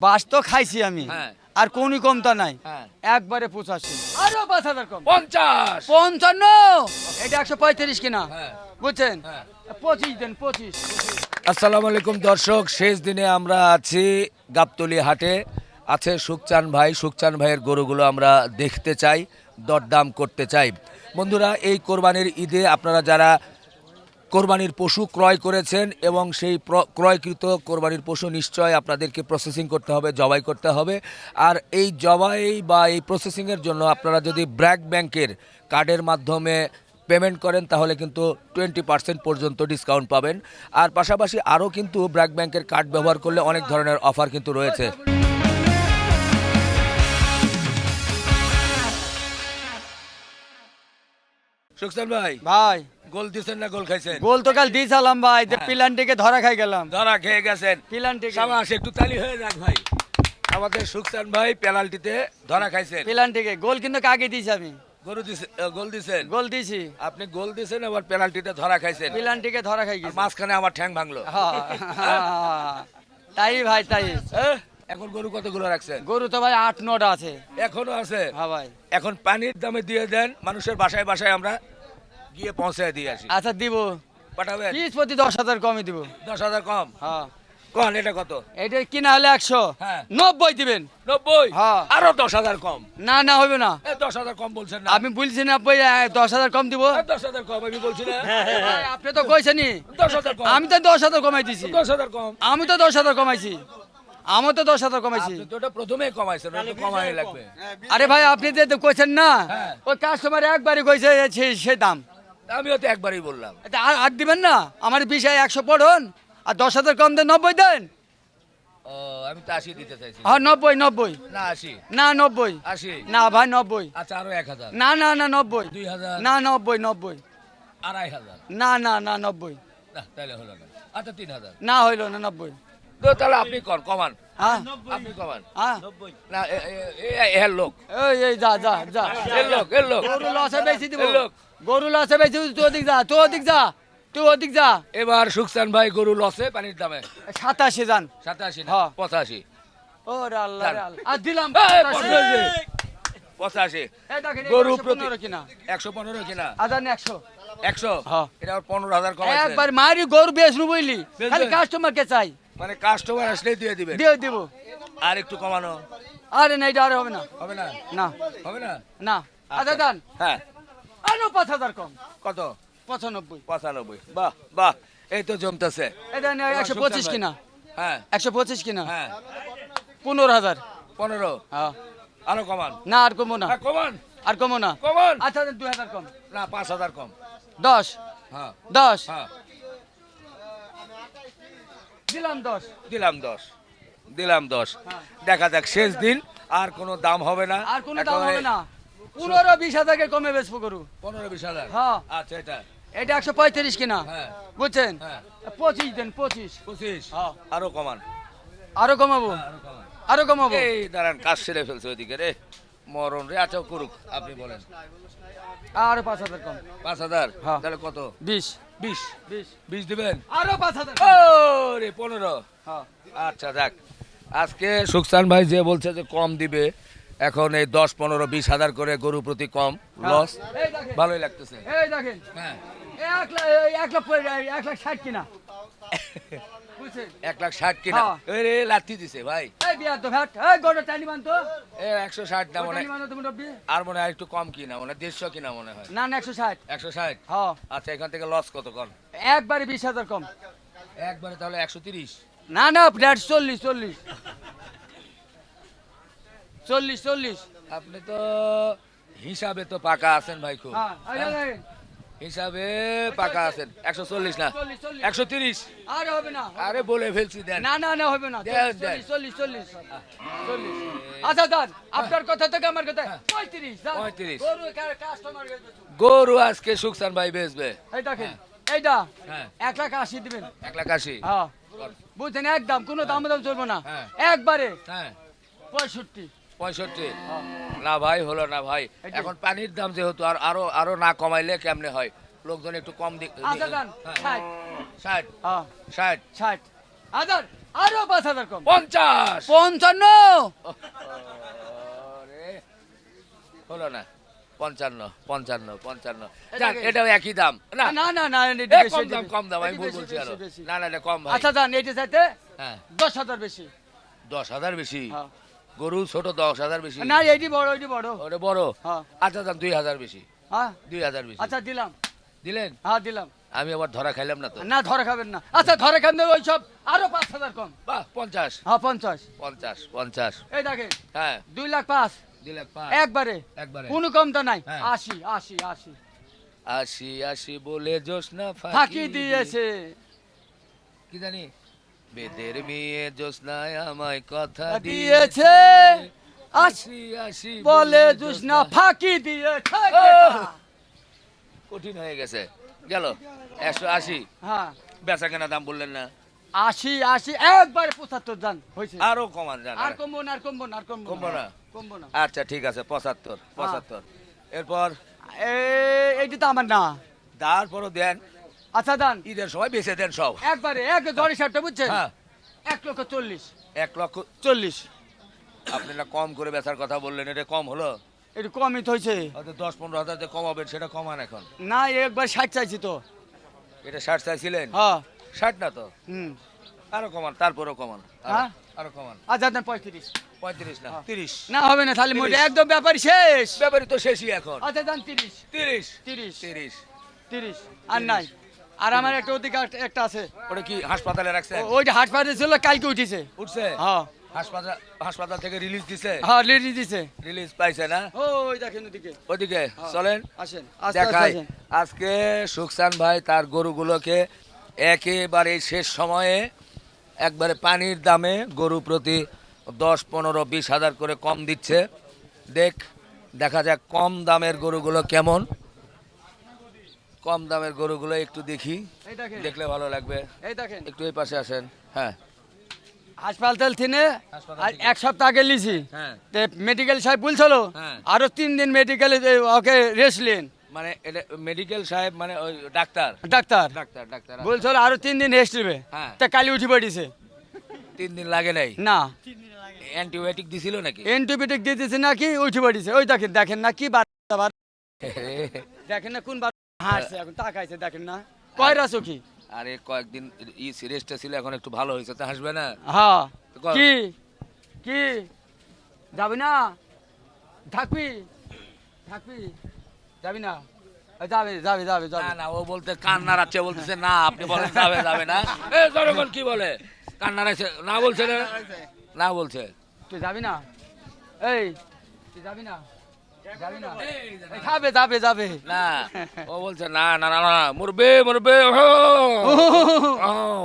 বাস তো খাইছি আমি, হ্যাঁ। আর কোনই কমতা নাই, হ্যাঁ। একবারে 85 আরো 5000 কম 50 55 এটা 135 কিনা, হ্যাঁ। বুঝছেন? হ্যাঁ। 25 দেন 25। আসসালামু আলাইকুম দর্শক, শেষ দিনে আমরা আছি গাবতলী হাটে। আছে সুখচান ভাই। সুখচান ভাইয়ের গরুগুলো আমরা দেখতে চাই, দরদাম করতে চাই। বন্ধুরা, এই কোরবানির ঈদে আপনারা যারা কোরবানির পশু ক্রয় করেছেন এবং সেই ক্রয়কৃত কোরবানির পশু নিশ্চয় আপনাদেরকে প্রসেসিং করতে হবে, জবাই করতে হবে। আর এই জবাই বা এই প্রসেসিংয়ের জন্য আপনারা যদি ব্র্যাক ব্যাংকের কার্ডের মাধ্যমে পেমেন্ট করেন তাহলে কিন্তু 20% পর্যন্ত ডিসকাউন্ট পাবেন। আর পাশাপাশি আরও কিন্তু ব্র্যাক ব্যাংকের কার্ড ব্যবহার করলে অনেক ধরনের অফার কিন্তু রয়েছে। সুখসান ভাই, ভাই গোল দিচ্ছেন না গোল খাইছেন? গোল তো কাল দিয়েছিলাম ভাই, যে পিলান্টিকে ধরা খাই গেলাম। ধরা খেয়ে গেছেন। পিলান্টিকে সাবাস, একটু তালি হয়ে যাক ভাই। আমাদের সুখসান ভাই পেনাল্টিতে ধরা খাইছেন। পিলান্টিকে গোল কিন্তু আগে দিয়েছি আমি, গোল দিছেন। গোল দিয়েছি, আপনি গোল দিছেন, আবার পেনাল্টিতে ধরা খাইছেন। পিলান্টিকে ধরা খাই আর গেছি। মাঝখানে আমার ঠ্যাং ভাঙলো। তাই ভাই তাই। এখন গরু কতগুলো রাখছেন? গরু তো ভাই 8-9টা আছে। এখনো আছে? হ্যাঁ ভাই। এখন পানির দামে দিয়ে দেন, মানুষের বাসায় বাসায় আমরা গিয়ে পৌঁছায় দিয়ে আসি। আচ্ছা দিব, পাঠাবেন? পিস প্রতি 10,000 কমই দিব। 10,000 কম? হ্যাঁ, কোন এটা কত? এটা কিনা হলে 100, হ্যাঁ। 90 দিবেন। 90? হ্যাঁ। আরো 10,000 কম? না না হবে না, 10,000 কম বলছেন না? আমি বলছি না 10,000 কম দিব। 10,000 কম আমি বলছি না? ভাই, আপনি তো কইছেনই। 10,000 কম? আমি তো 10,000 কমাই দিছি। 10,000 কম? আমি তো 10,000 কমাইছি, আমি তো 10,000 কমাইছি। আপনি তো ওটা প্রথমেই কমাইছেন, ওটা তো কমাই লাগবে। আরে ভাই আপনি যে কইছেন না, হ্যাঁ। ওই কাস্টমার একবারই কইছে সে দাম। আমিও তো একবারই বললাম। এটা আর দিবেন না? আমার বিষয়ে 100 পড়ুন, আর 10,000 কম দেন, 90 দেন। ও, আমি তো 80 দিতে চাইছি। হ্যাঁ 90 না 80? না 90 80? না ভাই 90 আচ্ছা, আরো 1,000? না না না 90 2,000? না 90 2,500? না না না 90 না, তাহলে হলো না। আচ্ছা, 3,000? না হইল না 90। তো তাহলে আপনি কমান। হ্যাঁ আপনি কমান। হ্যাঁ না, এর লোক, এই যা যা যা, এর লোক। গরু লসে বেশি দিব, এর লোক। গরু লসে বেশি, তুই ওদিক যা, তুই ওদিক যা, তুই ওদিক যা। এবার সুখসান ভাই গরু লসে পানির দামে 87 জান। 87 না হ্যাঁ। 85? ওরে আল্লাহ রে আল্লাহ, আর দিলাম এই, 85। 85? এই দেখেন, গরু গরু প্রতি 15 কিনা, 115 কিনা? আদান 100। 100? হ্যাঁ। এটা আবার 15,000 কমাইছেন। একবার মারি গরু বেচনু বইলি, বেচবেন? খালি কাস্টমারকে চাই, মানে কাস্টমার আসলেই দিয়ে দিবেন? দিয়ে দিব। আর একটু কমানো আরে না, এটা আরে হবে না, হবে না? না হবে না? না। আচ্ছা দান, হ্যাঁ। আরো 5,000 কম, কত? 95। 95? বাহ বাহ, এই তো জমতেছে। এটা নিয়ে 125 কিনা, হ্যাঁ 125 কিনা, হ্যাঁ। 15,000। 15? হ্যাঁ। আরো কমান। না আর কমো না, হ্যাঁ, কমান আর কমো না। কমান। আচ্ছা দেন 2,000 কম, না, 5,000 কম। 10 হ্যাঁ 10 হ্যাঁ, দিলাম 10। দিলাম 10। হ্যাঁ। দেখা যাক, শেষ দিন, আর কোনো দাম হবে না। আর কোনো দাম একেবারে হবে না, 15-20,000 কমে বেচবো গরু। 15-20,000? হ্যাঁ। আচ্ছা, এটা? এটা 135 কিনা, হ্যাঁ বুঝছেন? হ্যাঁ। 25 দেন 25। 25? হ্যাঁ। আরো কমান। আরো কমাবো, আরো কমান। আরো কমাবো। এই দাঁড়ান, কাজ সেরে ফেলছে ওইদিকে রে, মরণ রে। আচ্ছা, করুক, আপনি বলেন। আরো 5,000 কম, 5,000? হ্যাঁ। তাহলে কত? 20 20? 20 20 দিবেন? আরো 5,000। ও রে, 15? হ্যাঁ। আচ্ছা, যাক, আজকে সুখসান ভাই যে বলছে যে কম দিবে, এখন এই 10-15-20,000 করে গরু প্রতি কম লস, এই দেখেন, ভালোই লাগতেছে। এই দেখেন, হ্যাঁ, 1,60,000 কিনা, বুঝছেন? 1,60,000 কিনা? হ্যাঁ। এই রে, লাথি দিছে ভাই। এই বিয়া তো ভ্যাট, এই গোটা টানি বানতো, 160 না মনে টানি হয়। বানো তুমি রব্বি। আর মনে হয় একটু কম কিনা, মনে হয় 150 কিনা মনে হয়। না না 160। 160? হ্যাঁ, আচ্ছা, এখান থেকে লস কত কম? একবারে 20,000 কম। একবারে তাহলে 130? না না ফ্ল্যাট 40 40। আপনি তো হিসাবে তো পাকা আছেন ভাই, খুব। হ্যাঁ, এই হ্যাঁ? দেখেন, হিসাবে পাকা আছেন। 140 না? 40 130? আর হবে না। আরে বলে ফেলছি, দেন। না না না হবে না, দেন, দেন। 40। আচ্ছা দান, আপনার কথা থেকে আমার কথা 35 দান। 35 গরু কাস্টমার গরু আজকে সুখসান ভাই বেচবে। এই দেখেন, এইটা হ্যাঁ। 1,80,000 দিবেন। 1,80,000? হ্যাঁ, বুঝছেন, একদম কোনো দাম চলবে না, হ্যাঁ। একবারে হ্যাঁ। 65। 65? হ্যাঁ। না ভাই, হলো না ভাই। এটাই। এখন পানির দাম যেহেতু, আরো আরো না কমাইলে কেমনে হয়? লোকজন একটু কম আচ্ছা দান, হ্যাঁ। 60। 60? হ্যাঁ, 60? 60। আদার আরো 5,000 কম 50। 55 আরে, হলো না 55 55 55। এটা যাক, কি? এটাও একই দাম না। না না না এ, এটা বেশি, কম এটা দাম বেশি। কম দাম, আমি এটা ভুল বেশি, বলছি আরো। বেশি, বেশি। না না, এটা কম ভাই। আচ্ছা যান এটা চাইতে হ্যাঁ, 10,000 বেশি 10,000 বেশি। হ্যাঁ। গরু ছোট, 10,000 বেশি। না এইটি বড় এইটি বড় ওটা বড়। হ্যাঁ আচ্ছা যান, 2,000 বেশি। হ্যাঁ 2,000 বেশি। আচ্ছা দিলাম দিলেন? হ্যাঁ দিলাম আমি আবার ধরা খাইলাম না তো। না ধরে খাবেন না আচ্ছা ধরে খান ওই সব আরো 5,000 কম বাহ, 50 হ্যাঁ 50 50 50। এই দেখেন হ্যাঁ, 2,05,000 দিলেন 5 একবারে একবারে। কোনো কম তো নাই হ্যাঁ। 80 80 80 80 80 বলে জোসনা ফাঁকি দিয়েছে কি জানি, বেদের মেয়ে জোসনায় আমায় কথা দিয়েছে 80 80 বলে জুসনা ফাঁকি দিয়েছে কঠিন হয়ে গেছে। গেল 180। হ্যাঁ বেচা কেনা দাম বললেন না, 80 80 একবারে 75 জান হয়েছে আরো কমান জান। আর কমবো না আর কমবো না আর কমবো কমবো না? কমবো না আচ্ছা ঠিক আছে, 75 75। এরপর এইটা তো আমার না তারপরও দেন, আচ্ছা দান ঈদের সময় বেঁচে দেন সব। একবারে এক দড়ি সাপটা বুঝছেন হ্যাঁ, 1,40,000 1 লক্ষ। 40 আপনি না কম করে বেচার কথা বললেন, এটা কম হলো? একটু কমই তো হয়েছে হয়তো 10-15 হাজার যে কমাবেন, সেটা কমান এখন। না একবার 60 চাইছি তো এটা 60 চাইছিলেন? হ্যাঁ 60 না তো, হুম আরো কমান, তারপরও কমান, হ্যাঁ? আরো কমান। আচ্ছা দেন 35 35 না, হ্যাঁ। 30। না হবে না তাহলে মোটে 30 একদম ব্যাপারই শেষ ব্যাপারই তো শেষই এখন। আচ্ছা দেন 30 30 30 30। 30 আর নাই আর আমার একটা ওদিকে একটা আছে ওটা কি হাসপাতালে রাখছেন? ওইটা হাট পাতে ছিল কালকে উঠিছে উঠছে? হ্যাঁ হাসপাতাল থেকে রিলিজ দিছে? হ্যাঁ লেডি দিছে রিলিজ পাইছে না? ওই দেখেন ওদিকে ওদিকে চলেন আসেন আস্তে আস্তে দেখাই। আসেন আজকে সুকসান ভাই তার গরুগুলোকে একেবারে শেষ সময়ে একবারে পানির দামে গরু প্রতি 10 15 20 হাজার করে কম দিচ্ছে। দেখা যাক কম দামের গরুগুলো কেমন। কম দামের গরুগুলো একটু দেখি, এই দেখেন দেখলে ভালো লাগবে। এই দেখেন একটু এই পাশে আসেন। হ্যাঁ হাসপাতাল থেকে হাসপাতাল আর থেকে। এক সপ্তাহ আগে লিছি হ্যাঁ, মেডিকেল সাহেব বলছিল হ্যাঁ। আরো 3 দিন মেডিকেলে ওকে রেস্ট নেন মানে এটা মেডিকেল সাহেব মানে ওই ডাক্তার ডাক্তার ডাক্তার ডাক্তার বলছিল আরো 3 দিন রেস্ট নেবে হ্যাঁ। তা কালি উঠে পড়িছে 3 দিন লাগে নাই? না অ্যান্টিবায়োটিক দিছিল নাকি? অ্যান্টিবায়োটিক দিতেছে নাকি উঠে পড়িছে ওই দেখেন দেখেন না কি বার দেখেন না কোন বার হাসছে এখন তাকাইছে দেখেন না কয়রা চোখি আরে কয়েকদিন রেস্টে ছিল, এখন একটু ভালো হয়েছে, তো হাসবে না? হ্যাঁ তো কর। কি কি যাবি না থাকবি থাকবি যাবি না যাবে যাবে যাবে না যাবে না, ও বলতে কান নাড়াচ্ছে, বলতেছে না, আপনি বলেন যাবে যাবে না। এ জনগণ কি বলে? কান নাড়াচ্ছে না, বলছে না, না বলছে। তুই যাবি না এই তুই যাবি না যাবি না এই, যাবে যাবে যাবে না, ও বলছে না না না না, মরবে মরবে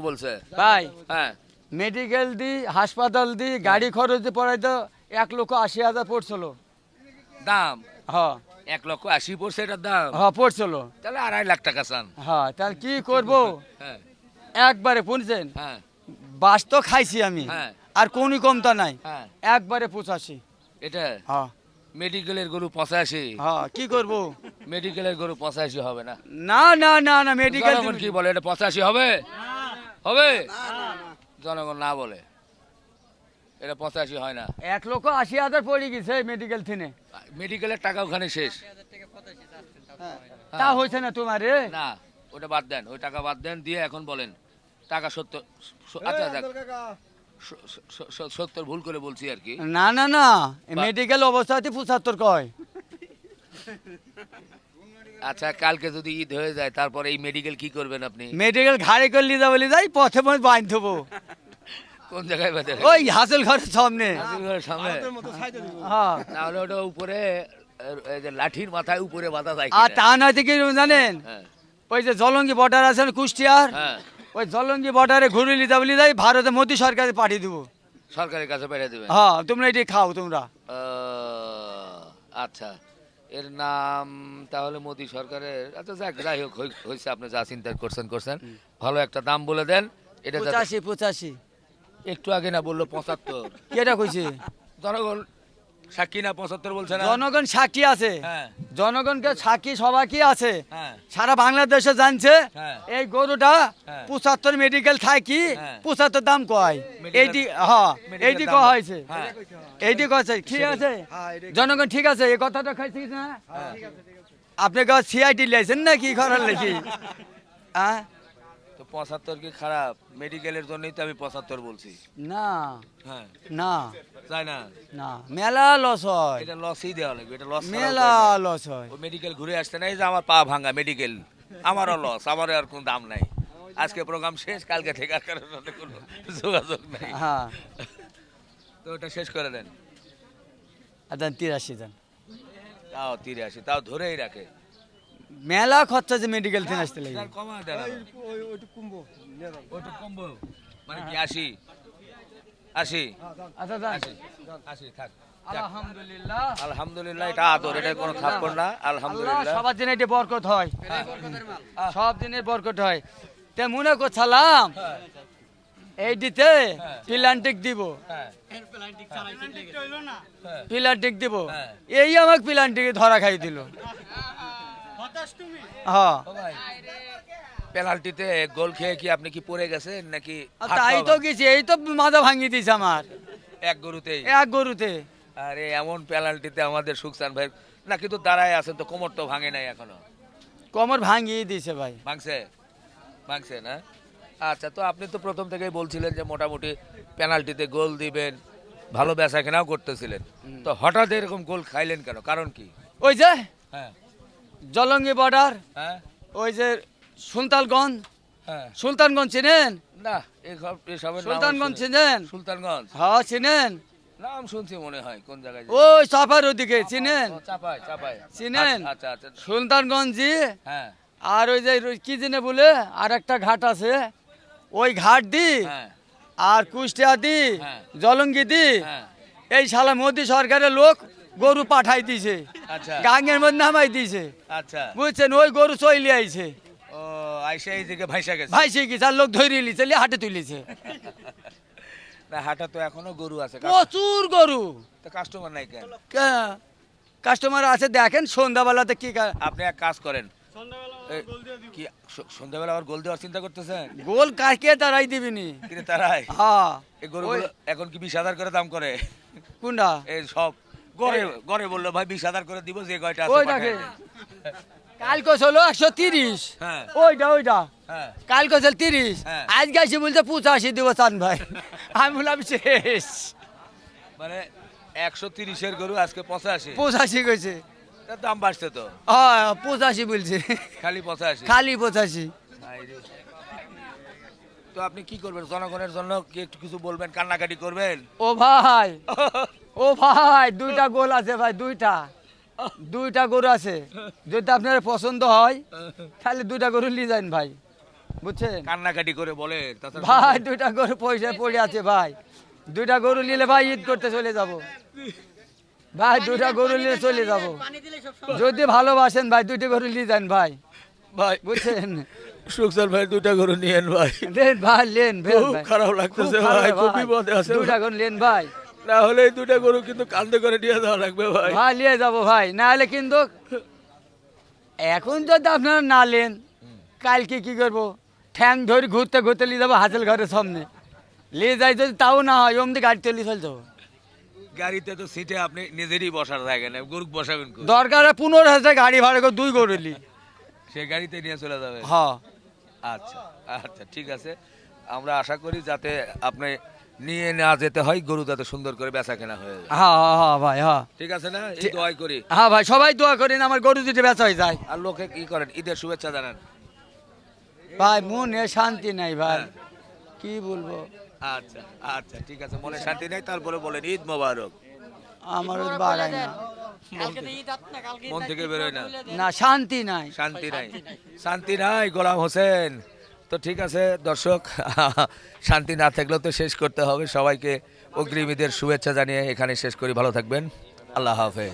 বলছে। ভাই হ্যাঁ, মেডিকেল দি হাসপাতাল দি গাড়ি খরচ দিয়ে পড়াই তো 1,80,000 পড়ছিল দাম হ্যাঁ 1,80,000 পড়ছে এটার দাম? হ্যাঁ পড়ছিল তাহলে 2.5 লাখ টাকা চান? হ্যাঁ তাহলে কি করব হ্যাঁ একবারে শুনছেন হ্যাঁ বাস তো খাইছি আমি হ্যাঁ আর কোনই কমতা নাই হ্যাঁ, একবারে 85 এটা হ্যাঁ মেডিকেলের গরু 85? হ্যাঁ কি করব মেডিকেলের গরু 85 হবে না? না না না না মেডিকেল জনগণ কি বলে, এটা 85 হবে? হবে? জনগণ না বলে এটা 85 হয় না। 1,80,000 পড়ে গেছে মেডিকেল থেকে মেডিকেলের টাকা ওখানে শেষ। তা হয়েছে না তোমার রে না, ওটা বাদ দেন, ওই টাকা বাদ দেন, দিয়ে এখন বলেন টাকা 70। আচ্ছা দেখ, 70 ভুল করে বলছি আর কি। না না না মেডিকেল অবস্থাতে 75 কয় আচ্ছা, কালকে যদি ঈদ হয়ে যায়, তারপরে এই মেডিকেল কি করবেন আপনি? মেডিকেল ঘাড়ে করে লিদা বলি যাই পথে পথে বাইন দেবো কোন জায়গায় বেঁধে? ওই হাসেল ঘরের সামনে ঘরের সামনে? হ্যাঁ তাহলে ওটা উপরে এই যে লাঠির মাথায় উপরে বাঁধা যায় আর কিনা? তা নয় কি জানেন হ্যাঁ ওই যে জলঙ্গি বর্ডার আছে না কুষ্টিয়ার হ্যাঁ, ওই জলঙ্গি বর্ডারে ঘুরে লিদা বলি যাই ভারতে মোদী সরকারে পাঠিয়ে দেবো সরকারের কাছে পাঠিয়ে দেবেন? হ্যাঁ তোমরা এটি খাও তোমরা আচ্ছা, এর নাম তাহলে মোদী সরকারের। আচ্ছা যাই হোক, হয়েছে, আপনি যা চিন্তা করছেন ভালো একটা দাম বলে দেন। এটা যাতে- 85 একটু আগে না বললো 75? কেটা কইছে জনগণ সাক্ষী না 75 বলছে না? জনগণ সাক্ষী আছে, হ্যাঁ জনগণকে সাক্ষী সবাই কি আছে, হ্যাঁ সারা বাংলাদেশে জানছে হ্যাঁ। এই গরুটা হ্যাঁ। 75 মেডিকেল থাকি হ্যাঁ। 75 দাম কয়, Medical- এইটি হ্যাঁ medical এইটি দাম। কয়া হয়েছে, হ্যাঁ এইটি কয়েছে ঠিক আছে জনগণ ঠিক আছে, এই কথাটা খাইছি না আপনি কাছে সিআইডি লাইছেন না কি করার লেখি হ্যাঁ তো 75 কি খারাপ? মেডিকেলের জন্যই তো আমি 75 বলছি। না হ্যাঁ না তাই না? না মেলা লস হয়, এটা লসই দেওয়া লাগবে, এটা লস মেলা লস হয়। ও মেডিকেল ঘুরে আসতে নাই যে আমার পা ভাঙা মেডিকেল, আমারও লস, আমারও আর কোনো দাম নাই। আজকে প্রোগ্রাম শেষ, কালকে থেকে আর কারোর সাথে কোনো যোগাযোগ নাই। হ্যাঁ তো ওটা শেষ করে দেন। দেন 83 দেন, তাও 83, তাও ধরেই রাখে। মেলা খরচা যে মেডিকেল থেকে আসতে লাগে। তার কমা দেন ওইটু কমবো মানে কি 80 80 আচ্ছা দেন 80 থাক। আলহামদুলিল্লাহ, আলহামদুলিল্লাহ, এটা আদর, এটা কোনো থাপ্পড় না। আল্লাহ আলহামদুলিল্লাহ। সবার দিনে এটা বরকত হয়, সব দিনের বরকত হয়। তে মনে করছিলাম এই দিতে প্লান্টিক দিব, হ্যাঁ প্লান্টিক দিব, হ্যাঁ। এই আমাকে প্লান্টিকে ধরা খাই দিল। হ্যাঁ ও ভাই, পেনাল্টিতে গোল খেয়ে কি আপনি কি পড়ে গেছেন নাকি? আর হাত তাই পা তো গেছি, এই তো মাজা ভাঙি দিছে আমার এক গরুতেই? এক গরুতে। আরে এমন পেনাল্টিতে আমাদের সুকসান ভাই না, কিন্তু দাঁড়ায় আছেন তো, কোমর তো ভাঙে নাই এখনো? কোমর ভাঙিয়ে দিছে ভাই। ভাঙছে ভাঙছে না? আচ্ছা, তো আপনি তো প্রথম থেকেই বলছিলেন যে মোটামুটি পেনাল্টিতে গোল দিবেন, ভালো বেচা কেনাও করতেছিলেন, তো হঠাৎ এরকম গোল খাইলেন কেন? কারণ কি? ওই যে হ্যাঁ জলঙ্গি বর্ডার, হ্যাঁ ওই যে সুলতানগঞ্জ, হ্যাঁ। সুলতানগঞ্জ চিনেন? না, এসবের নাম সুলতানগঞ্জ শুনি- চিনেন? সুলতানগঞ্জ হ্যাঁ চিনেন, নাম শুনছি মনে হয় কোন জায়গায় যেন। ওই সাফার ওদিকে চিনেন? ও, চাপায় চাপায় চিনেন? আচ্ছা আচ্ছা আচ্ছা। সুলতানগঞ্জি হ্যাঁ আর ওই যে কি জেনে বলে আর একটা ঘাট আছে, ওই ঘাট দি হ্যাঁ আর কুষ্টিয়া দি হ্যাঁ। জলঙ্গি দি হ্যাঁ এই শালা মোদি সরকারের লোক গরু পাঠাই দিছে, আচ্ছা গাঙের মধ্যে নামাই দিছে, আচ্ছা। বুঝছেন? ওই গরু চলে আইছে, ও আইসা এইদিকে ভাইসা গেছে। ভাই সে গেছে আর লোক ধরে লিছে, হাটে তুলিছে, না, হাটা তো এখনো গরু আছে, প্রচুর গরু। তো কাস্টমার নাই কেন? কাস্টমার আছে, দেখেন সন্ধ্যাবেলাতে কি আপনি এক কাজ করেন, এই, কি সন্ধ্যাবেলা আবার গোল দেওয়ার চিন্তা করতেছেন? গোল কাকে দাঁড়াই দিবিনি। কিন্তু তারাই হ্যাঁ এই গরুগুলো এখন কি 20,000 করে দাম করে? কোনটা? এই সব গড়ে গড়ে বললো ভাই 20,000 করে দিব, যে কয়টা আছে ওই পাঠায় দেখে দেন। কালকে হলো 130, হ্যাঁ ওইটা ওইটা হ্যাঁ কালকে ছিল 30, হ্যাঁ। আজ গেছি বলছে 85 দিব চান ভাই। আমি বললাম শেষ, মানে 130-এর গরু আজকে 85। 85 কইছে। তার দাম বাড়ছে তো, হ্যাঁ 85 বলছে, খালি 85। খালি 85। হায়রে। তো আপনি কি করবেন? জনগণের জন্য কি একটু কিছু বলবেন, কান্নাকাটি করবেন? ও ভাই, ও ভাই, দুইটা গোল আছে ভাই, দুইটা গরু আছে, যদি আপনার পছন্দ হয় তাহলে দুইটা গরু নিয়ে যান ভাই, বুঝছেন? কান্নাকাটি করে বলে তাছাড়া ভাই দুইটা গরু পয়সা পড়ে আছে ভাই, দুইটা গরু নিলে ভাই ঈদ করতে চলে যাব ভাই, দুইটা গরু নিয়ে চলে যাব, যদি ভালোবাসেন ভাই দুইটা গরু নিয়ে যান ভাই, ভাই বুঝছেন? সুকসান ভাই দুটা গরু নিয়েন ভাই, লেন ভাই লেন খুব খারাপ লাগতেছে ভাই, খুব বিপদে আছে দুইটা গরু লেন ভাই, না হলে এই দুটা গরু কিন্তু কান্দে করে নিয়ে যাওয়া লাগবে ভাই। ভাই নিয়ে যাবো ভাই, না হলে কিন্তু এখন যদি আপনারা না নেন কালকে কি করবো, ঠ্যাং ধরে ঘুরতে ঘুরতে নিয়ে যাবো হাসেল ঘরের সামনে, নিয়ে যাই যদি তাও না হয় অমনি গাড়ি চলে ফেল যাবো। গাড়িতে তো সিটে আপনি নিজেরই বসার জায়গা নেই, গরু বসাবেন কই? দরকার 15,000 গাড়ি ভাড়া করে 2 গরু লি। সে গাড়িতে নিয়ে চলে যাবে? হ্যাঁ আচ্ছা আচ্ছা ঠিক আছে, আমরা আশা করি যাতে আপনি নিয়ে না যেতে হয়, গরু যাতে সুন্দর করে বেচা কেনা হয়ে যায়। হ্যাঁ হ্যাঁ ভাই হ্যাঁ ঠিক আছে না? এই দোয়াই করি। হ্যাঁ ভাই, সবাই দোয়া করেন আমার গরু দুটো বেচা হয়ে যায়। আর লোকে কি করেন, ঈদের শুভেচ্ছা জানান। ভাই মনে শান্তি নাই ভাই, হ্যাঁ। কি বলবো, আচ্ছা আচ্ছা ঠিক আছে, মনে শান্তি নেই, তারপরে বলেন ঈদ মোবারক। আমার বাড়ায় না, মন থেকে বেরোয় না, না শান্তি নাই। শান্তি নাই, শান্তি নাই গোলাম হোসেন। তো ঠিক আছে দর্শক, শান্তি না থাকলেও তো শেষ করতে হবে। সবাইকে অগ্রিম ঈদের শুভেচ্ছা জানিয়ে এখানে শেষ করি, ভালো থাকবেন, আল্লাহ হাফেজ।